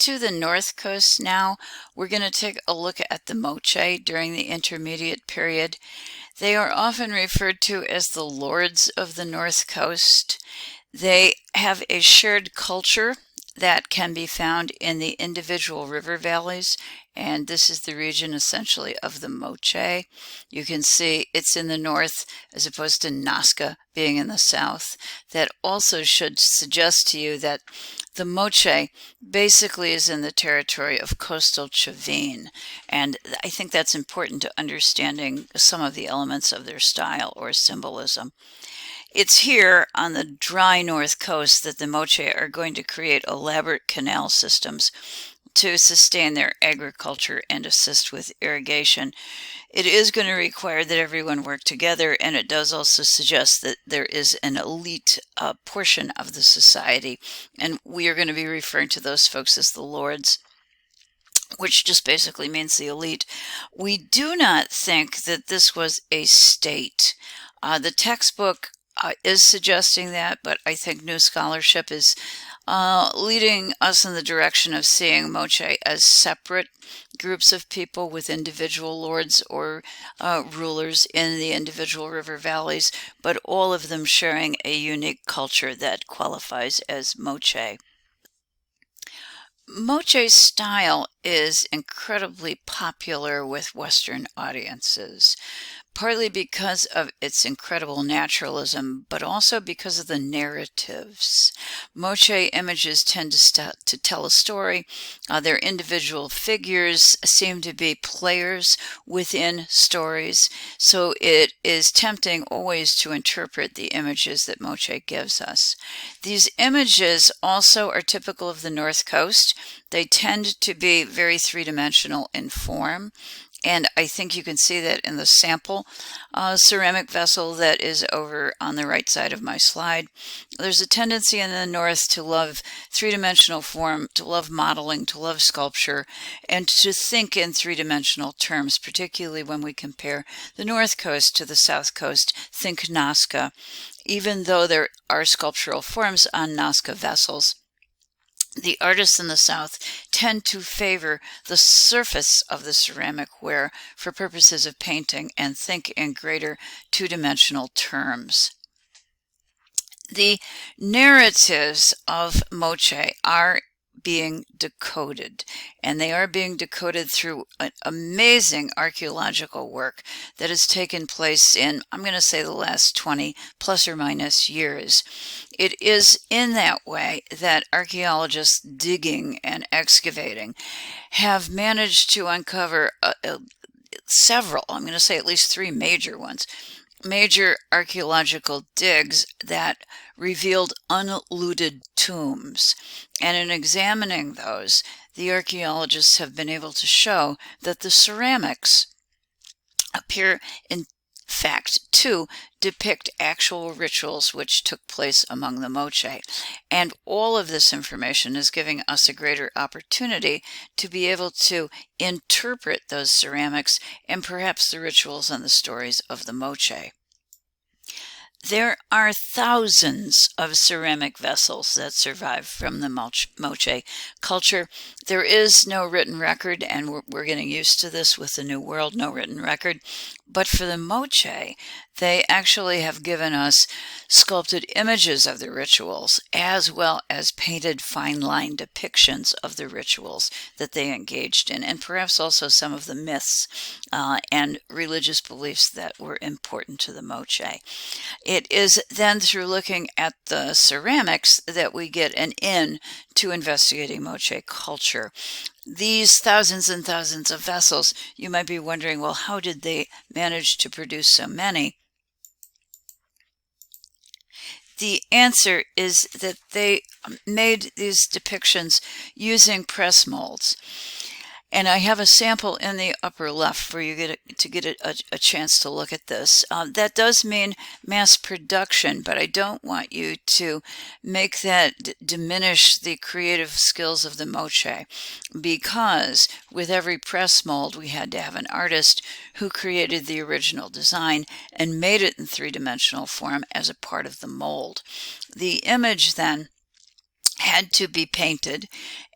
to the North Coast now. We're going to take a look at the Moche during the intermediate period. They are often referred to as the Lords of the North Coast. They have a shared culture that can be found in the individual river valleys, and this is the region essentially of the Moche. You can see it's in the north as opposed to Nazca being in the south. That also should suggest to you that the Moche basically is in the territory of coastal Chavin, and I think that's important to understanding some of the elements of their style or symbolism. It's here on the dry north coast that the Moche are going to create elaborate canal systems to sustain their agriculture and assist with irrigation. It is going to require that everyone work together, and it does also suggest that there is an elite portion of the society, and we are going to be referring to those folks as the lords, which just basically means the elite. We do not think that this was a state. The textbook is suggesting that, but I think new scholarship is leading us in the direction of seeing Moche as separate groups of people with individual lords or rulers in the individual river valleys, but all of them sharing a unique culture that qualifies as Moche. Moche's style is incredibly popular with Western audiences, partly because of its incredible naturalism, but also because of the narratives. Moche images tend to tell a story. Their individual figures seem to be players within stories, so it is tempting always to interpret the images that Moche gives us. These images also are typical of the North Coast. They tend to be very three-dimensional in form. And I think you can see that in the sample ceramic vessel that is over on the right side of my slide. There's a tendency in the North to love three-dimensional form, to love modeling, to love sculpture, and to think in three-dimensional terms, particularly when we compare the North Coast to the South Coast. Think Nazca. Even though there are sculptural forms on Nazca vessels, the artists in the South tend to favor the surface of the ceramic ware for purposes of painting and think in greater two-dimensional terms. The narratives of Moche are being decoded, and they are being decoded through an amazing archaeological work that has taken place in, I'm going to say, the last 20 plus or minus years. It is in that way that archaeologists digging and excavating have managed to uncover several, I'm going to say at least 3 major ones, major archaeological digs that revealed unlooted tombs. And in examining those, the archaeologists have been able to show that the ceramics appear, in fact, to depict actual rituals which took place among the Moche. And all of this information is giving us a greater opportunity to be able to interpret those ceramics and perhaps the rituals and the stories of the Moche. There are thousands of ceramic vessels that survive from the Moche culture. There is no written record, and we're getting used to this with the New World, no written record. But for the Moche, they actually have given us sculpted images of the rituals, as well as painted fine line depictions of the rituals that they engaged in, and perhaps also some of the myths and religious beliefs that were important to the Moche. It is then through looking at the ceramics that we get an in to investigating Moche culture. These thousands and thousands of vessels, you might be wondering, well, how did they manage to produce so many? The answer is that they made these depictions using press molds. And I have a sample in the upper left for you to get a chance to look at this. That does mean mass production, but I don't want you to make that diminish the creative skills of the Moche, because with every press mold we had to have an artist who created the original design and made it in three-dimensional form as a part of the mold. The image then had to be painted,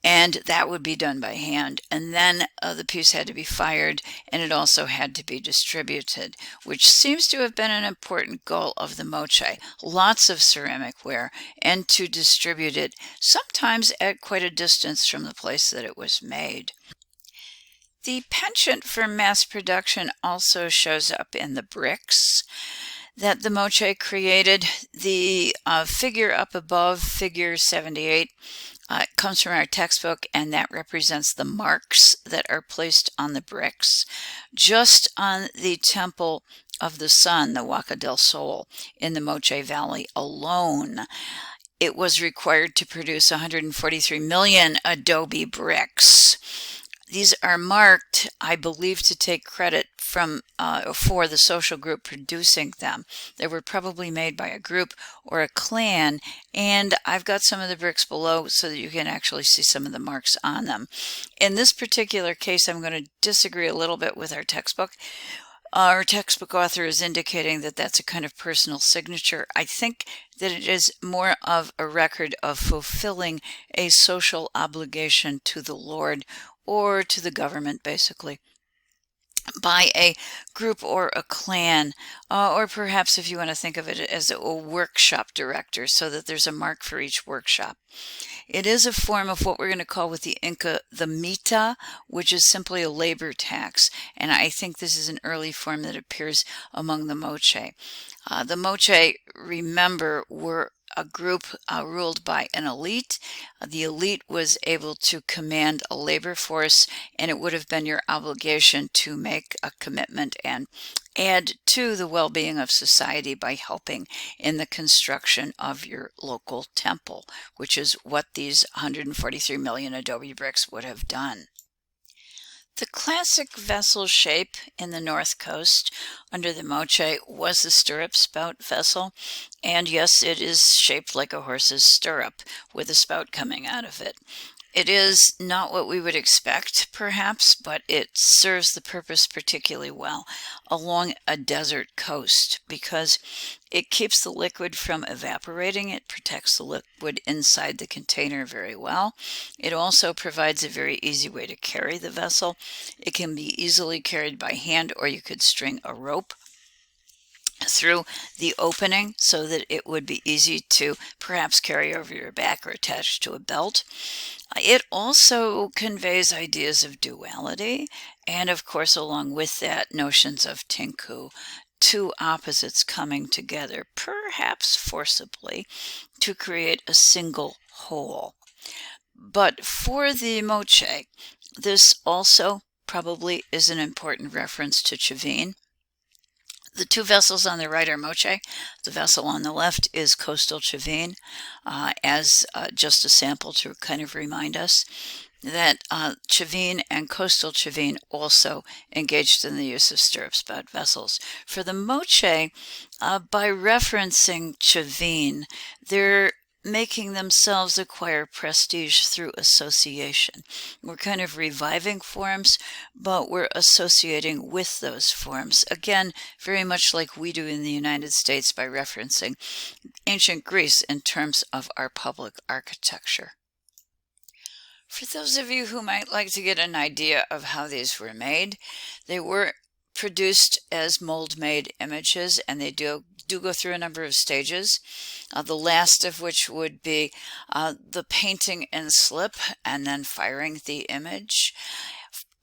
and that would be done by hand. And then the piece had to be fired, and it also had to be distributed, which seems to have been an important goal of the Moche. Lots of ceramic ware, and to distribute it, sometimes at quite a distance from the place that it was made. The penchant for mass production also shows up in the bricks that the Moche created. The figure up above, figure 78, comes from our textbook, and that represents the marks that are placed on the bricks. Just on the Temple of the Sun, the Huaca del Sol, in the Moche Valley alone, it was required to produce 143 million adobe bricks. These are marked, I believe, to take credit from for the social group producing them. They were probably made by a group or a clan, and I've got some of the bricks below so that you can actually see some of the marks on them. In this particular case, I'm going to disagree a little bit with our textbook. Our textbook author is indicating that that's a kind of personal signature. I think that it is more of a record of fulfilling a social obligation to the Lord or to the government, basically, by a group or a clan, or perhaps if you want to think of it as a workshop director, so that there's a mark for each workshop. It is a form of what we're going to call with the Inca the mita, which is simply a labor tax, and I think this is an early form that appears among the Moche. The Moche, remember, were a group ruled by an elite. The elite was able to command a labor force, and it would have been your obligation to make a commitment and add to the well-being of society by helping in the construction of your local temple, which is what these 143 million adobe bricks would have done. The classic vessel shape in the North Coast under the Moche was the stirrup spout vessel, and yes, it is shaped like a horse's stirrup with a spout coming out of it. It is not what we would expect, perhaps, but it serves the purpose particularly well along a desert coast because it keeps the liquid from evaporating. It protects the liquid inside the container very well. It also provides a very easy way to carry the vessel. It can be easily carried by hand, or you could string a rope through the opening so that it would be easy to perhaps carry over your back or attach to a belt. It also conveys ideas of duality, and of course, along with that, notions of tinku, two opposites coming together, perhaps forcibly, to create a single whole. But for the Moche, this also probably is an important reference to Chavin. The two vessels on the right are Moche. The vessel on the left is coastal Chavin, as just a sample to kind of remind us that Chavin and coastal Chavin also engaged in the use of stirrup spout vessels. For the Moche, by referencing Chavin, they're making themselves acquire prestige through association. We're kind of reviving forms, but we're associating with those forms. Again, very much like we do in the United States by referencing ancient Greece in terms of our public architecture. For those of you who might like to get an idea of how these were made, they were produced as mold-made images, and they do go through a number of stages, the last of which would be the painting in slip and then firing the image.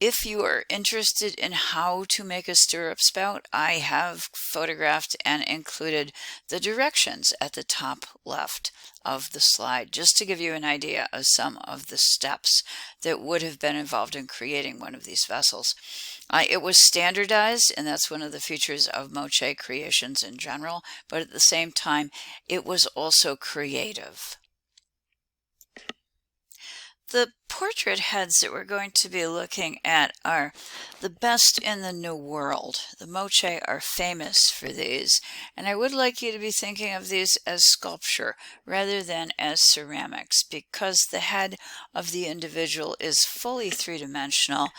If you are interested in how to make a stirrup spout, I have photographed and included the directions at the top left of the slide, just to give you an idea of some of the steps that would have been involved in creating one of these vessels. It was standardized, and that's one of the features of Moche creations in general, but at the same time, it was also creative. The portrait heads that we're going to be looking at are the best in the New World. The Moche are famous for these, and I would like you to be thinking of these as sculpture rather than as ceramics, because the head of the individual is fully three-dimensional,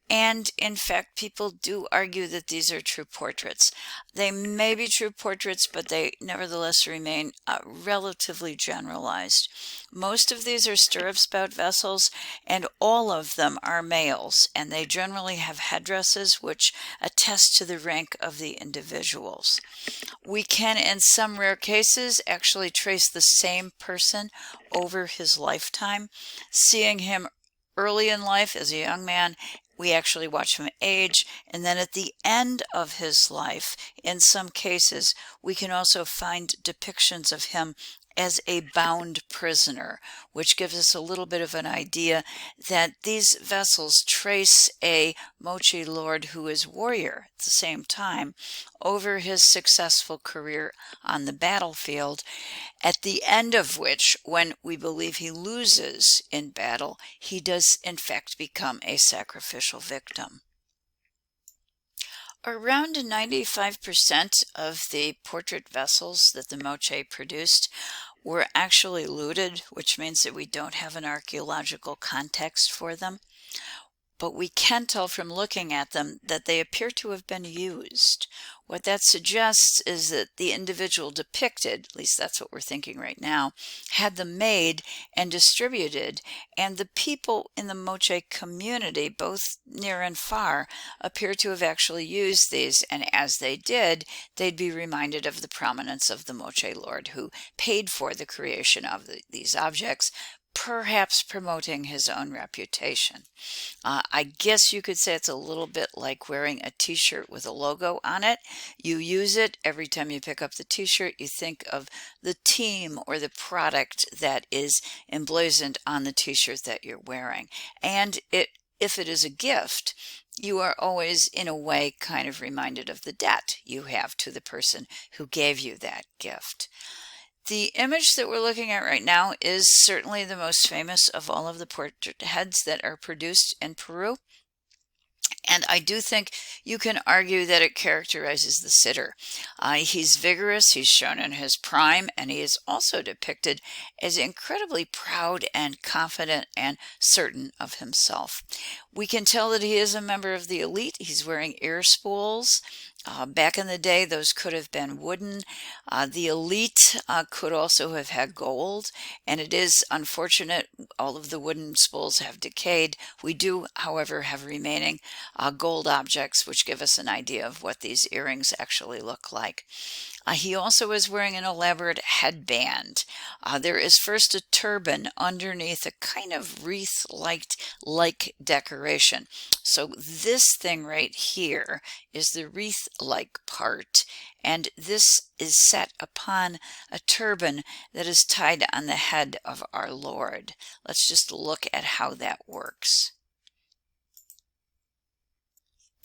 And in fact, people do argue that these are true portraits. They may be true portraits, but they nevertheless remain relatively generalized. Most of these are stirrup spout vessels, and all of them are males, and they generally have headdresses which attest to the rank of the individuals. We can, in some rare cases, actually trace the same person over his lifetime, seeing him early in life as a young man. We actually watch him age, and then at the end of his life, in some cases, we can also find depictions of him as a bound prisoner, which gives us a little bit of an idea that these vessels trace a Moche lord who is warrior at the same time over his successful career on the battlefield, at the end of which, when we believe he loses in battle, he does in fact become a sacrificial victim. Around 95% of the portrait vessels that the Moche produced were actually looted, which means that we don't have an archaeological context for them. But we can tell from looking at them that they appear to have been used. What that suggests is that the individual depicted, at least that's what we're thinking right now, had them made and distributed, and the people in the Moche community, both near and far, appear to have actually used these, and as they did, they'd be reminded of the prominence of the Moche lord who paid for the creation of these objects, perhaps promoting his own reputation. I guess you could say it's a little bit like wearing a t-shirt with a logo on it. You use it every time you pick up the t-shirt. You think of the team or the product that is emblazoned on the t-shirt that you're wearing. And if it is a gift, you are always, in a way, kind of reminded of the debt you have to the person who gave you that gift. The image that we're looking at right now is certainly the most famous of all of the portrait heads that are produced in Peru. And I do think you can argue that it characterizes the sitter. He's vigorous, he's shown in his prime, and he is also depicted as incredibly proud and confident and certain of himself. We can tell that he is a member of the elite. He's wearing ear spools. Back in the day, those could have been wooden. The elite could also have had gold, and it is unfortunate all of the wooden spools have decayed. We do, however, have remaining gold objects, which give us an idea of what these earrings actually look like. He also is wearing an elaborate headband. There is first a turban underneath a kind of wreath-like decoration. So this thing right here is the wreath-like part, and this is set upon a turban that is tied on the head of our Lord. Let's just look at how that works.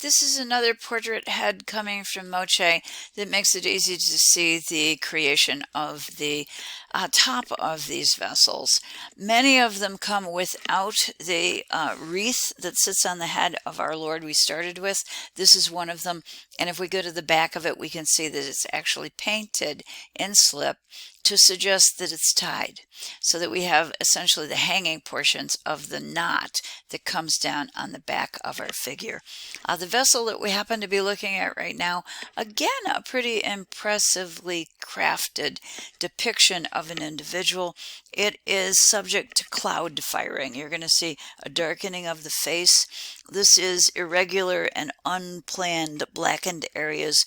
This is another portrait head coming from Moche that makes it easy to see the creation of the top of these vessels. Many of them come without the wreath that sits on the head of our Lord we started with. This is one of them, and if we go to the back of it, we can see that it's actually painted in slip to suggest that it's tied, so that we have essentially the hanging portions of the knot that comes down on the back of our figure. The vessel that we happen to be looking at right now, again, a pretty impressively crafted depiction of an individual. It is subject to cloud firing. You're going to see a darkening of the face. This is irregular and unplanned blackened areas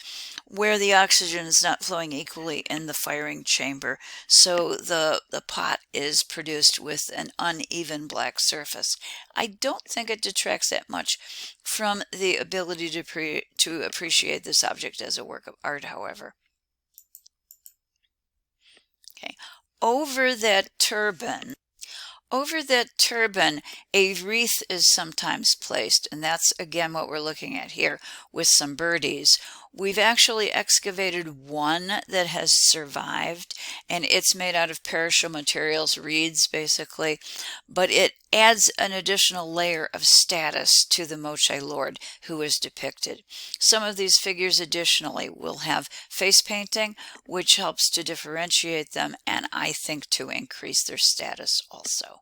where the oxygen is not flowing equally in the firing chamber, so the pot is produced with an uneven black surface. I don't think it detracts that much from the ability to appreciate this object as a work of art, however. Okay, over that turban, a wreath is sometimes placed, and that's again what we're looking at here with some birdies. We've actually excavated one that has survived, and it's made out of perishable materials, reeds basically, but it adds an additional layer of status to the Moche Lord who is depicted. Some of these figures additionally will have face painting, which helps to differentiate them and I think to increase their status also.